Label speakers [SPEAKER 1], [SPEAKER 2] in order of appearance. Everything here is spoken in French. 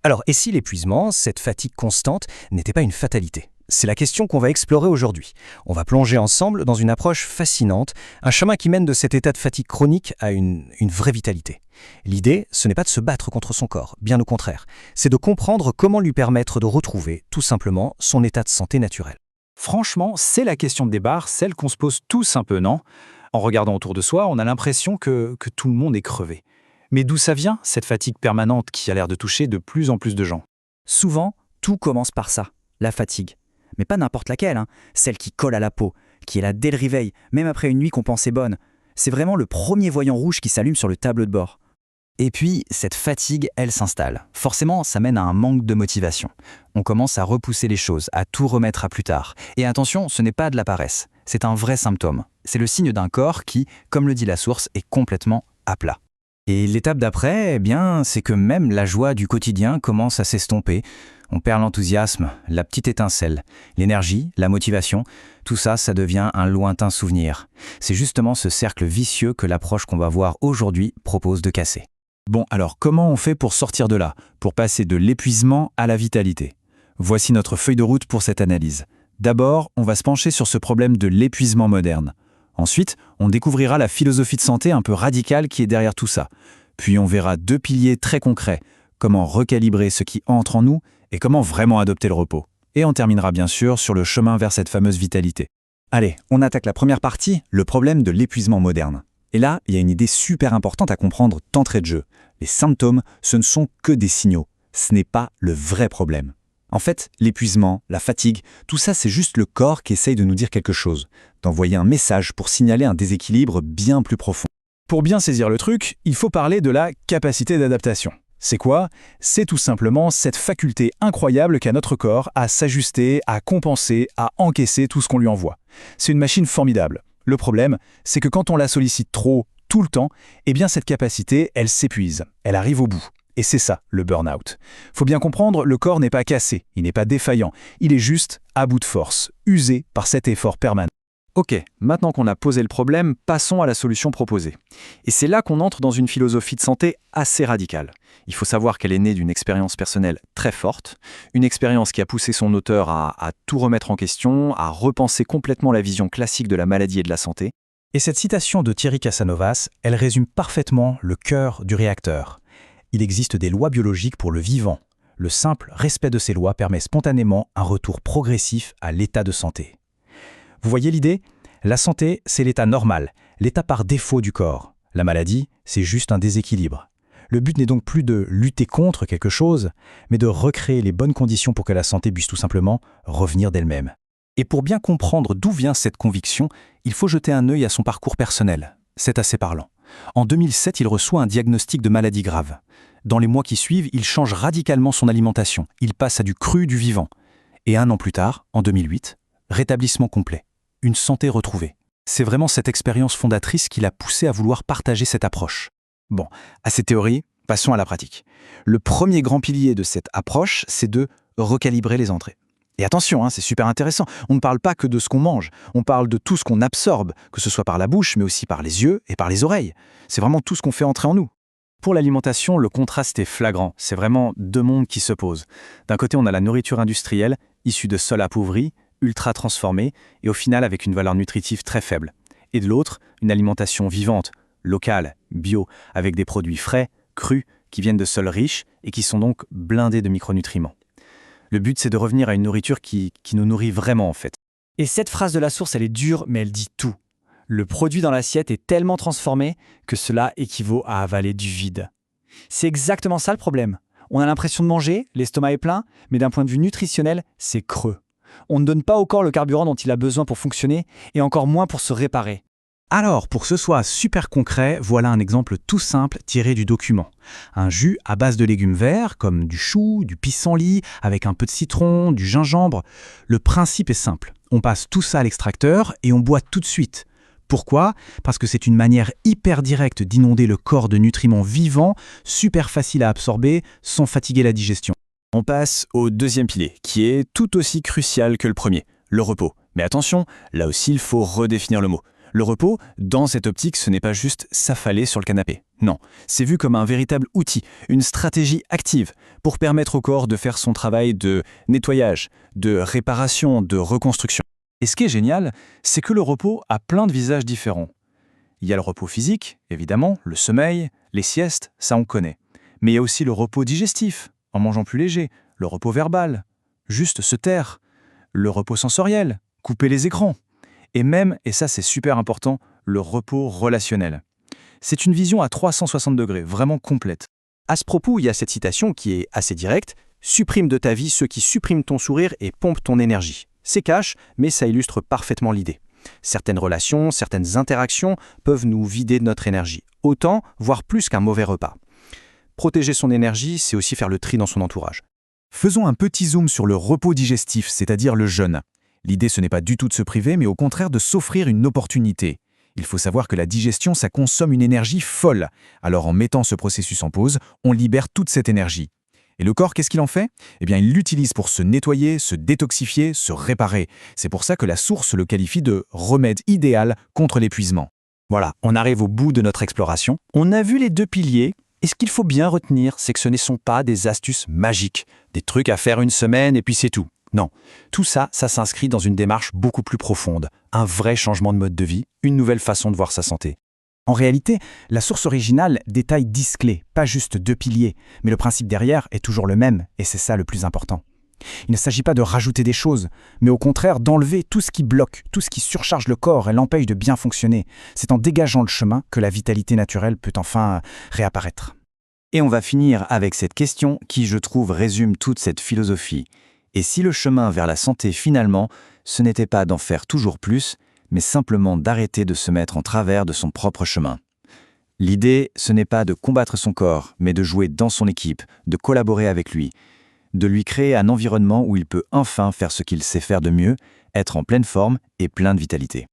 [SPEAKER 1] Alors, et si l'épuisement, cette fatigue constante, n'était pas une fatalité? C'est la question qu'on va explorer aujourd'hui. On va plonger ensemble dans une approche fascinante, un chemin qui mène de cet état de fatigue chronique à une vraie vitalité. L'idée, ce n'est pas de se battre contre son corps, bien au contraire. C'est de comprendre comment lui permettre de retrouver, tout simplement, son état de santé naturel.
[SPEAKER 2] Franchement, c'est la question de départ, celle qu'on se pose tous un peu, non? En regardant autour de soi, on a l'impression que tout le monde est crevé. Mais d'où ça vient, cette fatigue permanente qui a l'air de toucher de plus en plus de gens?
[SPEAKER 3] Souvent, tout commence par ça, la fatigue. Mais pas n'importe laquelle, celle qui colle à la peau, qui est là dès le réveil, même après une nuit qu'on pensait bonne. C'est vraiment le premier voyant rouge qui s'allume sur le tableau de bord. Et puis, cette fatigue, elle s'installe. Forcément, ça mène à un manque de motivation. On commence à repousser les choses, à tout remettre à plus tard. Et attention, ce n'est pas de la paresse, c'est un vrai symptôme. C'est le signe d'un corps qui, comme le dit la source, est complètement à plat. Et l'étape d'après, c'est que même la joie du quotidien commence à s'estomper. On perd l'enthousiasme, la petite étincelle, l'énergie, la motivation, tout ça, ça devient un lointain souvenir. C'est justement ce cercle vicieux que l'approche qu'on va voir aujourd'hui propose de casser.
[SPEAKER 2] Bon, alors comment on fait pour sortir de là, pour passer de l'épuisement à la vitalité? Voici notre feuille de route pour cette analyse. D'abord, on va se pencher sur ce problème de l'épuisement moderne. Ensuite, on découvrira la philosophie de santé un peu radicale qui est derrière tout ça. Puis on verra 2 piliers très concrets, comment recalibrer ce qui entre en nous et comment vraiment adopter le repos. Et on terminera bien sûr sur le chemin vers cette fameuse vitalité. Allez, on attaque la première partie, le problème de l'épuisement moderne. Et là, il y a une idée super importante à comprendre d'entrée de jeu. Les symptômes, ce ne sont que des signaux. Ce n'est pas le vrai problème. En fait, l'épuisement, la fatigue, tout ça c'est juste le corps qui essaye de nous dire quelque chose, d'envoyer un message pour signaler un déséquilibre bien plus profond. Pour bien saisir le truc, il faut parler de la capacité d'adaptation. C'est quoi? C'est tout simplement cette faculté incroyable qu'a notre corps à s'ajuster, à compenser, à encaisser tout ce qu'on lui envoie. C'est une machine formidable. Le problème, c'est que quand on la sollicite trop, tout le temps, cette capacité, elle s'épuise, elle arrive au bout. Et c'est ça, le burn-out. Faut bien comprendre, le corps n'est pas cassé, il n'est pas défaillant, il est juste à bout de force, usé par cet effort permanent. Ok, maintenant qu'on a posé le problème, passons à la solution proposée. Et c'est là qu'on entre dans une philosophie de santé assez radicale. Il faut savoir qu'elle est née d'une expérience personnelle très forte, une expérience qui a poussé son auteur à tout remettre en question, à repenser complètement la vision classique de la maladie et de la santé.
[SPEAKER 1] Et cette citation de Thierry Casanovas, elle résume parfaitement le cœur du réacteur. Il existe des lois biologiques pour le vivant. Le simple respect de ces lois permet spontanément un retour progressif à l'état de santé. Vous voyez l'idée? La santé, c'est l'état normal, l'état par défaut du corps. La maladie, c'est juste un déséquilibre. Le but n'est donc plus de lutter contre quelque chose, mais de recréer les bonnes conditions pour que la santé puisse tout simplement revenir d'elle-même. Et pour bien comprendre d'où vient cette conviction, il faut jeter un œil à son parcours personnel. C'est assez parlant. En 2007, il reçoit un diagnostic de maladie grave. Dans les mois qui suivent, il change radicalement son alimentation. Il passe à du cru, du vivant. Et 1 an plus tard, en 2008, rétablissement complet. Une santé retrouvée. C'est vraiment cette expérience fondatrice qui l'a poussé à vouloir partager cette approche. Bon, à ces théories, passons à la pratique. Le premier grand pilier de cette approche, c'est de recalibrer les entrées. Et attention, c'est super intéressant, on ne parle pas que de ce qu'on mange, on parle de tout ce qu'on absorbe, que ce soit par la bouche, mais aussi par les yeux et par les oreilles. C'est vraiment tout ce qu'on fait entrer en nous. Pour l'alimentation, le contraste est flagrant, c'est vraiment 2 mondes qui s'opposent. D'un côté, on a la nourriture industrielle, issue de sols appauvris, ultra transformés, et au final avec une valeur nutritive très faible. Et de l'autre, une alimentation vivante, locale, bio, avec des produits frais, crus, qui viennent de sols riches et qui sont donc blindés de micronutriments. Le but, c'est de revenir à une nourriture qui nous nourrit vraiment, en fait.
[SPEAKER 3] Et cette phrase de la source, elle est dure, mais elle dit tout. Le produit dans l'assiette est tellement transformé que cela équivaut à avaler du vide. C'est exactement ça le problème. On a l'impression de manger, l'estomac est plein, mais d'un point de vue nutritionnel, c'est creux. On ne donne pas au corps le carburant dont il a besoin pour fonctionner, et encore moins pour se réparer.
[SPEAKER 1] Alors, pour que ce soit super concret, voilà un exemple tout simple tiré du document. Un jus à base de légumes verts, comme du chou, du pissenlit, avec un peu de citron, du gingembre. Le principe est simple. On passe tout ça à l'extracteur et on boit tout de suite. Pourquoi? Parce que c'est une manière hyper directe d'inonder le corps de nutriments vivants, super facile à absorber, sans fatiguer la digestion.
[SPEAKER 2] On passe au 2e pilier, qui est tout aussi crucial que le premier, le repos. Mais attention, là aussi il faut redéfinir le mot. Le repos, dans cette optique, ce n'est pas juste s'affaler sur le canapé. Non, c'est vu comme un véritable outil, une stratégie active pour permettre au corps de faire son travail de nettoyage, de réparation, de reconstruction. Et ce qui est génial, c'est que le repos a plein de visages différents. Il y a le repos physique, évidemment, le sommeil, les siestes, ça on connaît. Mais il y a aussi le repos digestif, en mangeant plus léger, le repos verbal, juste se taire, le repos sensoriel, couper les écrans. Et même, et ça c'est super important, le repos relationnel. C'est une vision à 360 degrés, vraiment complète.
[SPEAKER 1] À ce propos, il y a cette citation qui est assez directe. « Supprime de ta vie ceux qui suppriment ton sourire et pompent ton énergie ». C'est cash, mais ça illustre parfaitement l'idée. Certaines relations, certaines interactions peuvent nous vider de notre énergie, autant, voire plus qu'un mauvais repas. Protéger son énergie, c'est aussi faire le tri dans son entourage.
[SPEAKER 2] Faisons un petit zoom sur le repos digestif, c'est-à-dire le jeûne. L'idée, ce n'est pas du tout de se priver, mais au contraire de s'offrir une opportunité. Il faut savoir que la digestion, ça consomme une énergie folle. Alors en mettant ce processus en pause, on libère toute cette énergie. Et le corps, qu'est-ce qu'il en fait? Eh bien, il l'utilise pour se nettoyer, se détoxifier, se réparer. C'est pour ça que la source le qualifie de remède idéal contre l'épuisement.
[SPEAKER 1] Voilà, on arrive au bout de notre exploration. On a vu les deux piliers. Et ce qu'il faut bien retenir, c'est que ce ne sont pas des astuces magiques, des trucs à faire une semaine et puis c'est tout. Non, tout ça, ça s'inscrit dans une démarche beaucoup plus profonde, un vrai changement de mode de vie, une nouvelle façon de voir sa santé. En réalité, la source originale détaille 10 clés, pas juste 2 piliers, mais le principe derrière est toujours le même, et c'est ça le plus important. Il ne s'agit pas de rajouter des choses, mais au contraire d'enlever tout ce qui bloque, tout ce qui surcharge le corps et l'empêche de bien fonctionner. C'est en dégageant le chemin que la vitalité naturelle peut enfin réapparaître.
[SPEAKER 2] Et on va finir avec cette question qui, je trouve, résume toute cette philosophie. Et si le chemin vers la santé, finalement, ce n'était pas d'en faire toujours plus, mais simplement d'arrêter de se mettre en travers de son propre chemin. L'idée, ce n'est pas de combattre son corps, mais de jouer dans son équipe, de collaborer avec lui, de lui créer un environnement où il peut enfin faire ce qu'il sait faire de mieux, être en pleine forme et plein de vitalité.